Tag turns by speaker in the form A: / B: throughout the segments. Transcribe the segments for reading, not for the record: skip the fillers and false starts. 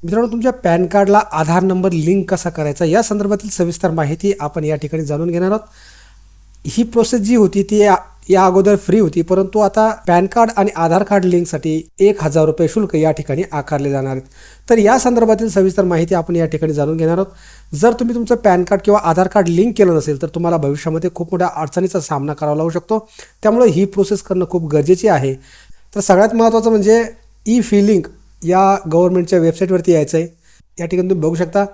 A: मित्रांनो, तुमच्या पॅन कार्डला आधार नंबर लिंक कसा करायचा या संदर्भातील सविस्तर माहिती आपण या ठिकाणी जाणून घेणार आहोत. ही प्रोसेस जी होती ती या अगोदर फ्री होती, परंतु आता पॅन कार्ड आणि आधार कार्ड लिंकसाठी 1000 रुपये शुल्क या ठिकाणी आकारले जाणार आहेत. तर या संदर्भातील सविस्तर माहिती आपण या ठिकाणी जाणून घेणार आहोत. जर तुम्ही तुमचं पॅन कार्ड किंवा आधार कार्ड लिंक केलं नसेल तर तुम्हाला भविष्यामध्ये खूप मोठ्या अडचणीचा सामना करावा लागू शकतो. त्यामुळे ही प्रोसेस करणं खूप गरजेची आहे. तर सगळ्यात महत्त्वाचं म्हणजे ई फिलिंग या गव्हर्नमेंटच्या वेबसाईटवरती यायचं आहे. या ठिकाणी तुम्ही बघू शकता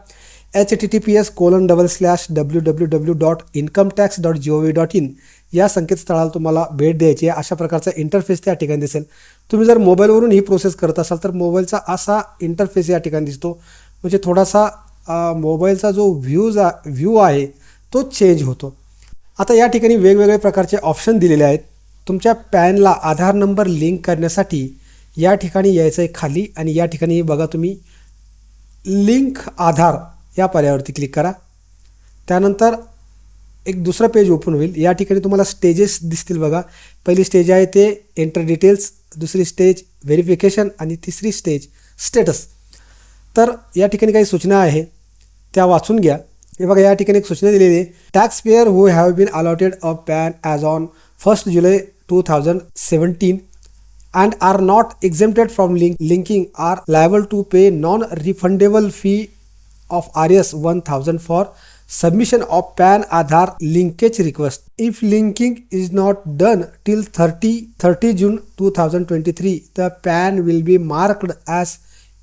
A: https://www.incometax.gov.in या संकेतस्थळाला तुम्हाला भेट द्यायची आहे. अशा प्रकारचा इंटरफेस त्या ठिकाणी दिसेल. तुम्ही जर मोबाईलवरून ही प्रोसेस करत असाल तर मोबाईलचा असा इंटरफेस या ठिकाणी दिसतो. म्हणजे थोडासा मोबाईलचा जो व्ह्यू आहे तो चेंज होतो. आता या ठिकाणी वेगवेगळे प्रकारचे ऑप्शन दिलेले आहेत. तुमच्या पॅनला आधार नंबर लिंक करण्यासाठी या ठिकाणी यायचं आहे खाली आणि या ठिकाणी बघा तुम्ही लिंक आधार या पर्यायावरती क्लिक करा. त्यानंतर एक दुसरं पेज ओपन होईल. या ठिकाणी तुम्हाला स्टेजेस दिसतील बघा. पहिली स्टेज आहे ते एंटर डिटेल्स, दुसरी स्टेज व्हेरिफिकेशन आणि तिसरी स्टेज स्टेटस. तर या ठिकाणी काही सूचना आहे त्या वाचून घ्या. हे बघा, या ठिकाणी एक सूचना दिलेली आहे. Tax payer who have been allotted a PAN as on 1 जुलै 2017 and are not exempted from linking are liable to pay non-refundable fee of Rs 1000 for submission of PAN Aadhaar linkage request. If linking is not done till 30 June 2023, the PAN will be marked as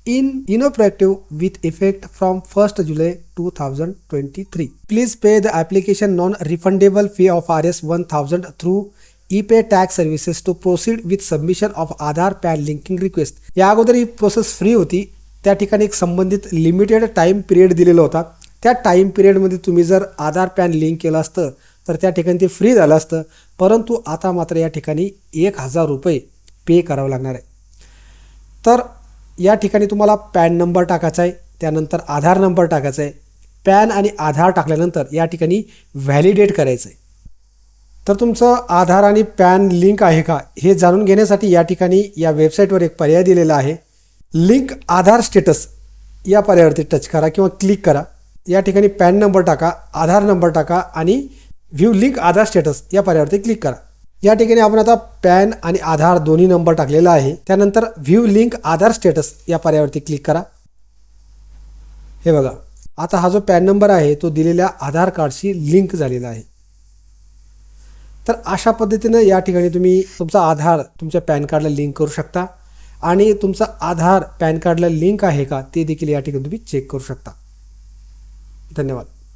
A: inoperative with effect from 1st July 2023. Please pay the application non-refundable fee of Rs 1000 through ePay tax services to proceed with submission of Aadhaar PAN linking request. या अगोदर ही process free होती. त्या ठिकाणी एक संबंधित limited time period दिलेला होता. त्या टाईम पिरियडमध्ये तुम्ही जर आधार पॅन लिंक केलं असतं तर त्या ठिकाणी ते फ्री झालं असतं. परंतु आता मात्र या ठिकाणी 1000 रुपये पे करावं लागणार आहे. तर या ठिकाणी तुम्हाला पॅन नंबर टाकायचा आहे, त्यानंतर आधार नंबर टाकायचा आहे. पॅन आणि आधार टाकल्यानंतर या ठिकाणी व्हॅलिडेट करायचं आहे. तर तुमचं आधार आणि पॅन लिंक आहे का हे जाणून घेण्यासाठी या ठिकाणी या वेबसाईटवर एक पर्याय दिलेला आहे. लिंक आधार स्टेटस या पर्यायावरती टच करा किंवा क्लिक करा. या ठिकाणी पॅन नंबर टाका, आधार नंबर टाका आणि व्ह्यू लिंक आधार स्टेटस या पर्यायावरती क्लिक करा. या ठिकाणी आपण आता पॅन आणि आधार दोन्ही नंबर टाकलेला आहे. त्यानंतर व्ह्यू लिंक आधार स्टेटस या पर्यायावरती क्लिक करा. हे बघा, आता हा जो पॅन नंबर आहे तो दिलेल्या आधार कार्डशी लिंक झालेला आहे. तर अशा पद्धतीनं या ठिकाणी तुम्ही तुमचा आधार तुमच्या पॅन कार्डला लिंक करू शकता आणि तुमचा आधार पॅन कार्डला लिंक आहे का ते देखील या ठिकाणी तुम्ही चेक करू शकता. धन्यवाद.